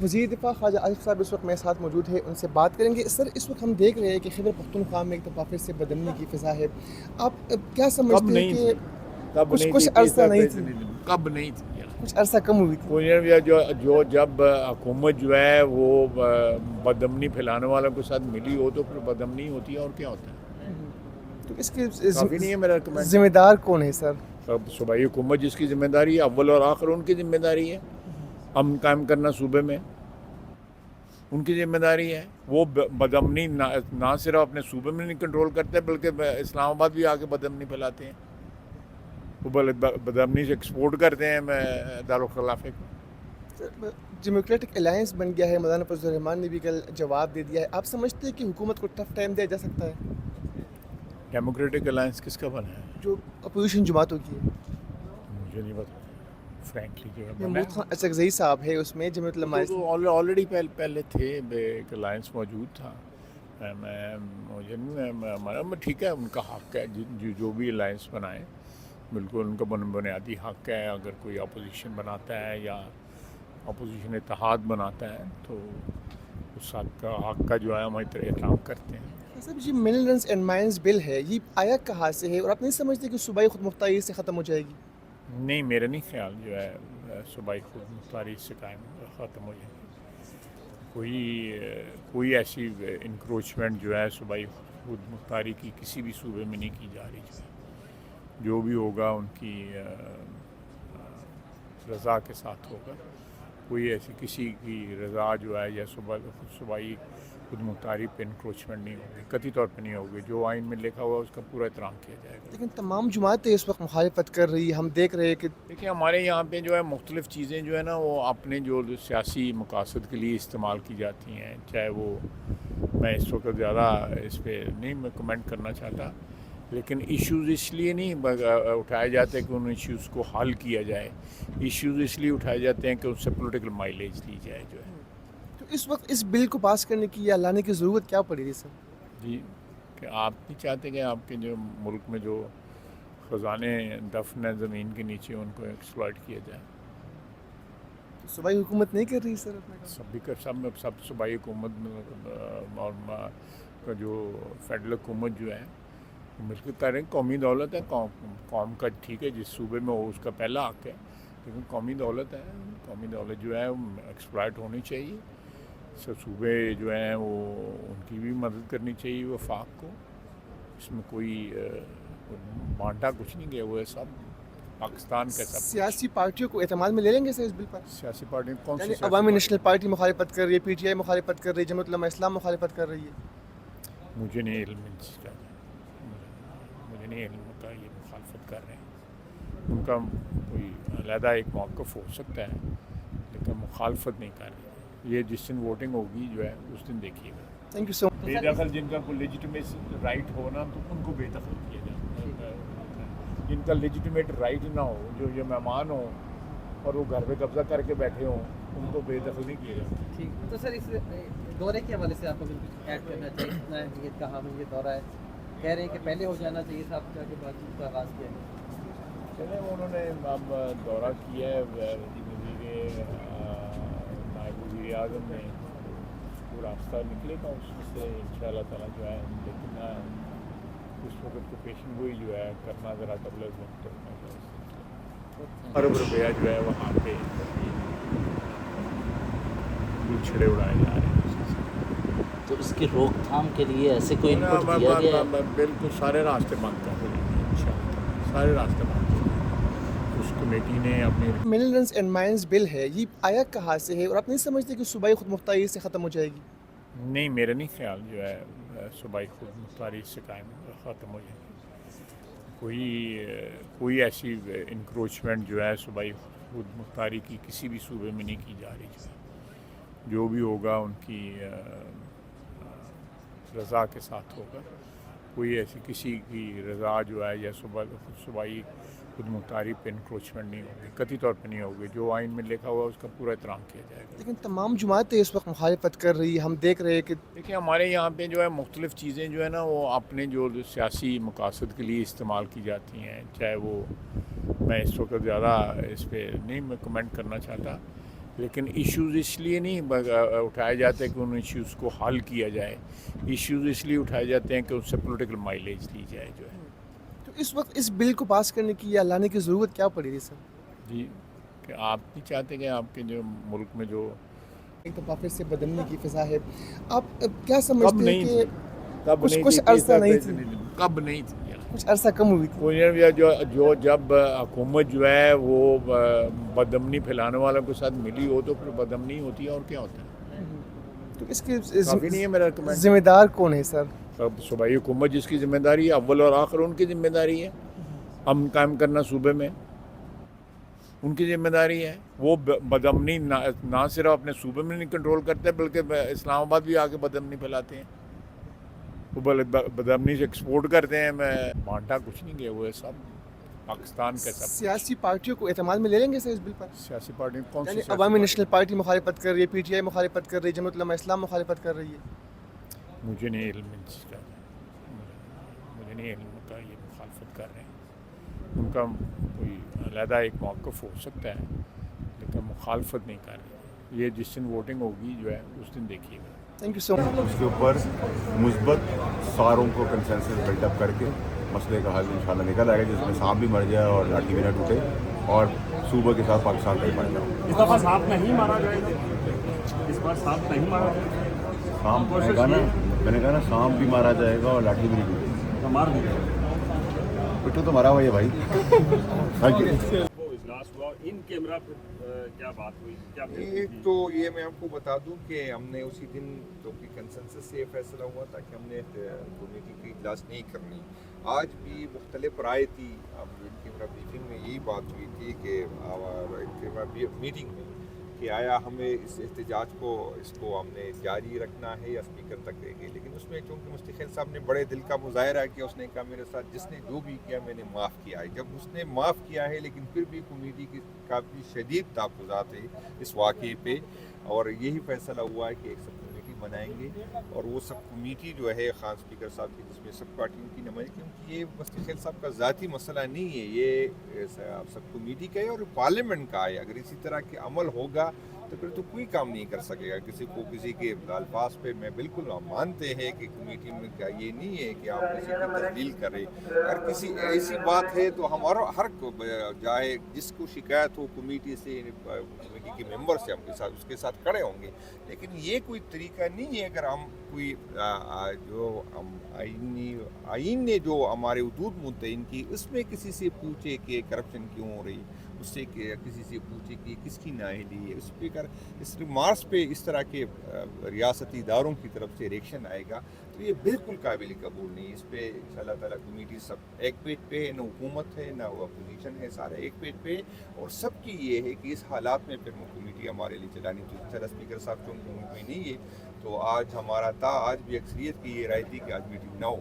وزیر دفاع خواجہ آصف صاحب اس وقت میرے ساتھ موجود ہے، ان سے بات کریں گے۔ سر، اس وقت ہم دیکھ رہے ہیں کہ خیبر پختونخوا میں ایک دفعہ پھر سے بدامنی کی فضا ہے، آپ کیا کب سمجھتے ہیں نہیں کہ تھی؟ کب نہیں کچھ تھی تھی عرصہ نہیں تھی، کب نہیں تھی یار؟ کچھ عرصہ کم ہوئی تھی؟ جو جب حکومت جو ہے وہ بدامنی پھیلانے والوں کے ساتھ ملی ہو تو پھر بدامنی ہوتی ہے، اور کیا ہوتا ہے؟ تو اس کے کافی نہیں ہے میرا کمنٹ؟ ذمہ دار کون ہے سر؟ اب صوبائی حکومت جس کی ذمہ داری ہے، اول اور آخر ان کی ذمہ داری ہے امن قائم کرنا صوبے میں، ان کی ذمہ داری ہے۔ وہ بدامنی نہ صرف اپنے صوبے میں نہیں کنٹرول کرتے بلکہ اسلام آباد بھی آ کے بدامنی پھیلاتے ہیں، وہ بدامنی سے ایکسپورٹ کرتے ہیں دارالخلافے کو۔ ڈیموکریٹک الائنس بن گیا ہے، مولانا فضل الرحمان نے بھی کل جواب دے دیا ہے، آپ سمجھتے ہیں کہ حکومت کو ٹف ٹائم دیا جا سکتا ہے؟ ڈیموکریٹک الائنس کس کا بنا ہے؟ جو اپوزیشن جماعتوں کی ہے، مجھے نہیں پتا فرینکلی جو ہے بنا محمود خان اچکزئی صاحب ہے اس میں، جمعیت علماء تو آلریڈی پہلے تھے، ایک الائنس موجود تھا۔ مجھے نہیں ٹھیک ہے، ان کا حق ہے جو بھی الائنس بنائیں، بالکل ان کا بنیادی حق ہے۔ اگر کوئی اپوزیشن بناتا ہے یا اپوزیشن اتحاد بناتا ہے تو اس حق کا جو ہے ہم احترام کرتے ہیں۔ صاحب یہ ملینرز اینڈ مائنز بل ہے، یہ آیا کہاں سے ہے، اور آپ نہیں سمجھتے کہ صوبائی خود مختاری سے ختم ہو جائے گی؟ نہیں، میرا نہیں خیال جو ہے صوبائی خود مختاری سے قائم ختم ہو جائے گی۔ کوئی ایسی انکروچمنٹ جو ہے صوبائی خود مختاری کی کسی بھی صوبے میں نہیں کی جا رہی، جو بھی ہوگا ان کی رضا کے ساتھ ہوگا۔ کوئی ایسی کسی کی رضا جو ہے یا صوبائی خود مختاری پہ انکروچمنٹ نہیں ہوگی، قطعی طور پہ نہیں ہوگی۔ جو آئین میں لکھا ہوا اس کا پورا احترام کیا جائے گا۔ لیکن تمام جماعتیں اس وقت مخالفت کر رہی ہیں، ہم دیکھ رہے ہیں کہ دیکھیں ہمارے یہاں پہ جو ہے مختلف چیزیں جو ہے نا وہ اپنے جو سیاسی مقاصد کے لیے استعمال کی جاتی ہیں، چاہے وہ میں اس وقت زیادہ اس پہ نہیں میں کمنٹ کرنا چاہتا، لیکن ایشوز اس لیے نہیں اٹھائے جاتے کہ ان ایشوز کو حل کیا جائے، ایشوز اس لیے اٹھائے جاتے ہیں کہ ان سے پولیٹیکل مائلیج لی جائے جو ہے۔ تو اس وقت اس بل کو پاس کرنے کی یا لانے کی ضرورت کیا پڑی تھی سر؟ جی، کہ آپ نہیں چاہتے کہ آپ کے جو ملک میں جو خزانے دفن ہیں زمین کے نیچے ان کو ایکسپلائٹ کیا جائے؟ صوبائی حکومت نہیں کر رہی سر اپنا کام؟ سب صوبائی حکومت اور کا جو فیڈرل حکومت جو ہے وہ مل کے کر رہے ہیں۔ قومی دولت ہے، قوم کا ٹھیک ہے جس صوبے میں ہو اس کا پہلا حق ہے، لیکن قومی دولت ہے، قومی دولت جو ہے وہ ایکسپلائٹ ہونی چاہیے۔ صوبے جو ہیں وہ ان کی بھی مدد کرنی چاہیے وفاق کو، اس میں کوئی بانٹا کچھ نہیں گیا ہوا ہے، سب پاکستان کا سب۔ سیاسی پارٹیوں کو اعتماد میں لے لیں گے سر اس بل پر؟ سیاسی پارٹی کون سی یعنی سیاسی عوامی پارٹی؟ نیشنل پارٹی مخالفت کر رہی ہے، پی ٹی آئی مخالفت کر رہی ہے، جمعیت علماء اسلام مخالفت کر رہی ہے؟ مجھے نہیں علم اس کا، مجھے نہیں علم کا یہ مخالفت کر رہے ہیں۔ ان کا کوئی علیحدہ ایک موقف ہو سکتا ہے لیکن مخالفت نہیں کر رہے۔ یہ جس دن ووٹنگ ہوگی جو ہے اس دن دیکھیے گا۔ تھینک یو سو مچ۔ بے دخل جن کا کوئی لیجیٹمیٹ رائٹ ہو نا تو ان کو بے دخل کیا جائے، جن کا لیجیٹمیٹ رائٹ نہ ہو، جو یہ مہمان ہوں اور وہ گھر پہ قبضہ کر کے بیٹھے ہوں، ان کو بے دخل نہیں کیا جائے۔ ٹھیک تو سر، اس دورے کے حوالے سے آپ کو کچھ ایڈ کرنا چاہیے؟ اتنا اہمیت کا حامل یہ دورہ ہے، کہہ رہے ہیں کہ پہلے ہو جانا چاہیے تھا، آپ کے بات چیت کا آغاز کیا ہے؟ چلیں انہوں نے اب دورہ کیا ہے، نائب وزیر اعظم نے وہ راستہ نکلے گا اس میں سے انشاءاللہ تعالیٰ جو ہے، لیکن اس وقت کو پیشن گوئی جو ہے کرنا ذرا قبل وقت ارب روپیہ جو ہے وہاں پہ چھڑے اڑائے جا رہے ہیں۔ تو اس کی روک تھام کے لیے ایسے کوئی انپٹ دیا گیا ہے؟ بالکل سارے راستے بند کر دیں گے انشاءاللہ، سارے راستے بند کر دیں گے۔ اس کمیٹی نے اپنی ملینرز اینڈ مائنز بل ہے، یہ آیا کہاں سے ہے، اور آپ نہیں سمجھتے کہ صوبائی خود مختاری سے ختم ہو جائے گی؟ نہیں، میرا نہیں خیال جو ہے صوبائی خود مختاری سے قائم ختم ہو جائے گی۔ کوئی ایسی انکروچمنٹ جو ہے صوبائی خود مختاری کی کسی بھی صوبے میں نہیں کی جا رہی، جو بھی ہوگا ان کی رضا کے ساتھ ہوگا۔ کوئی ایسی کسی کی رضا جو ہے یا صوبائی خود مختاری پہ انکروچمنٹ نہیں ہوگی، قطعی طور پہ نہیں ہوگی۔ جو آئین میں لکھا ہوا اس کا پورا احترام کیا جائے گا۔ لیکن تمام جماعتیں اس وقت مخالفت کر رہی ہیں، ہم دیکھ رہے ہیں کہ دیکھیں ہمارے یہاں پہ جو ہے مختلف چیزیں جو ہے نا وہ اپنے جو سیاسی مقاصد کے لیے استعمال کی جاتی ہیں، چاہے وہ میں اس وقت زیادہ اس پہ نہیں میں کمنٹ کرنا چاہتا، لیکن ایشوز اس لیے نہیں اٹھائے جاتے کہ ان ایشوز کو حل کیا جائے، ایشوز اس لیے اٹھائے جاتے ہیں کہ اس سے پولیٹیکل مائلیج لی جائے جو ہے. تو اس وقت اس بل کو پاس کرنے کی یا لانے کی ضرورت کیا پڑی تھی سر؟ جی کہ آپ نہیں چاہتے کہ آپ کے جو ملک میں جو ایک دفعہ پھر سے بدمنی کی فضا ہے، آپ کیا کب سمجھتے نہیں ہیں کہ تھی، کب کچھ نہیں کچھ تھی، عرصہ نہیں تھی، کب نہیں تھی کچھ عرصہ کم ہوئی تھی؟ جو جب حکومت جو ہے وہ بدامنی پھیلانے والوں کے ساتھ ملی ہو تو پھر بدامنی ہوتی ہے، اور کیا ہوتا ہے. تو اس کے کافی نہیں ہے میرا ریکمینڈ. ذمہ دار کون ہے سر؟ اب صوبائی حکومت جس کی ذمہ داری ہے، اول اور آخر ان کی ذمہ داری ہے. امن قائم کرنا صوبے میں ان کی ذمہ داری ہے. وہ بدامنی نہ صرف اپنے صوبے میں نہیں کنٹرول کرتے بلکہ اسلام آباد بھی آ کے بدامنی پھیلاتے ہیں. وہ بدامنی سے ایکسپورٹ کرتے ہیں. میں بانٹا کچھ نہیں گئے ہوئے، سب پاکستان کا سب. سیاسی پارٹیوں کو اعتماد میں لے لیں گے سر اس بل پر؟ سیاسی پارٹی کون سی یعنی سیاسی عوامی پارٹی؟ نیشنل پارٹی مخالفت کر رہی ہے، پی ٹی آئی مخالفت کر رہی ہے، جمعیت علماء اسلام مخالفت کر رہی ہے. مجھے نہیں علم اس کا، مجھے نہیں علم کا یہ مخالفت کر رہے ہیں. ان کا کوئی علیحدہ ایک موقف ہو سکتا ہے لیکن مخالفت نہیں کر رہے. یہ جس دن ووٹنگ ہوگی جو ہے اس دن دیکھیے گا. تھینک یو سو مچ. اس کے اوپر مثبت ساروں کو کنسنسس بلڈ اپ کر کے مسئلے کا حل انشاءاللہ نکل آئے گا، جس میں سانپ بھی مر جائے اور لاٹھی بھی نہ ٹوٹے اور صوبہ کے ساتھ پاکستان کا ہی فائدہ ہو. اس دفعہ سانپ نہیں مارا جائے گا، اس بار سانپ نہیں مارا جائے گا. سانپ میں نے کہا نا سانپ بھی مارا جائے گا اور لاٹھی بھی نہیں ٹوٹے گی. تو مار دیا پٹھو تو مرا ہوا ہے بھائی. Thank you. وہ اجلاس ہوا ان کیمرہ پہ کیا بات ہوئی، کیا ایک تو یہ میں آپ کو بتا دوں کہ ہم نے اسی دن کیونکہ کنسنسس سے یہ فیصلہ ہوا تھا کہ ہم نے کمیٹی کی اجلاس نہیں کرنی. آج بھی مختلف رائے تھی. اب ان کیمرہ بریفنگ میں یہی بات ہوئی تھی کہ ان کیمرہ میٹنگ میں کہ آیا ہمیں اس احتجاج کو ہم نے جاری رکھنا ہے یا اسپیکر تک دیں گے. لیکن اس میں چونکہ مفتی خیل صاحب نے بڑے دل کا مظاہرہ کیا، اس نے کہا میرے ساتھ جس نے جو بھی کیا میں نے معاف کیا ہے. جب اس نے معاف کیا ہے لیکن پھر بھی کمیٹی کی کافی شدید تحفظات ہے اس واقعے پہ، اور یہی فیصلہ ہوا ہے کہ ایک سب کمیٹی بنائیں گے. اور وہ سب کمیٹی جو ہے خان اسپیکر صاحب کی، جس میں سب پارٹیوں کی نمائندگی، کیونکہ یہ مفتی خیل صاحب کا ذاتی مسئلہ نہیں ہے، یہ سب کمیٹی کا ہے اور پارلیمنٹ کا ہے. اگر اسی طرح کے عمل ہوگا تو پھر تو کوئی کام نہیں کر سکے گا. کسی کے الفاظ پہ میں بالکل مانتے ہیں کہ کمیٹی میں کیا یہ نہیں ہے کہ آپ کسی کی تبدیل کریں. اگر کسی ایسی بات ہے تو ہم ہر جائے جس کو شکایت ہو کمیٹی سے، کمیٹی کے ممبر سے، ہم اس کے ساتھ کھڑے ہوں گے. لیکن یہ کوئی طریقہ نہیں ہے اگر ہم کوئی جو آئین نے جو ہمارے حدود متعین کی اس میں کسی سے پوچھے کہ کرپشن کیوں ہو رہی، اس سے کسی سے پوچھے کہ کس کی نااہلی ہے. اسپیکر اس ریمارکس پہ اس طرح کے ریاستی اداروں کی طرف سے ریئیکشن آئے گا تو یہ بالکل قابل قبول نہیں. اس پہ انشاءاللہ تعالیٰ کمیٹی سب ایک پیج پہ ہے، نہ حکومت ہے نہ اپوزیشن ہے، سارے ایک پیج پہ. اور سب کی یہ ہے کہ اس حالات میں پھر وہ کمیٹی ہمارے لیے چلانی تو انشاءاللہ اسپیکر صاحب چونکہ ملک میں نہیں ہے تو آج ہمارا آج بھی اکثریت کی یہ رائے تھی کہ آج میٹنگ نہ ہو.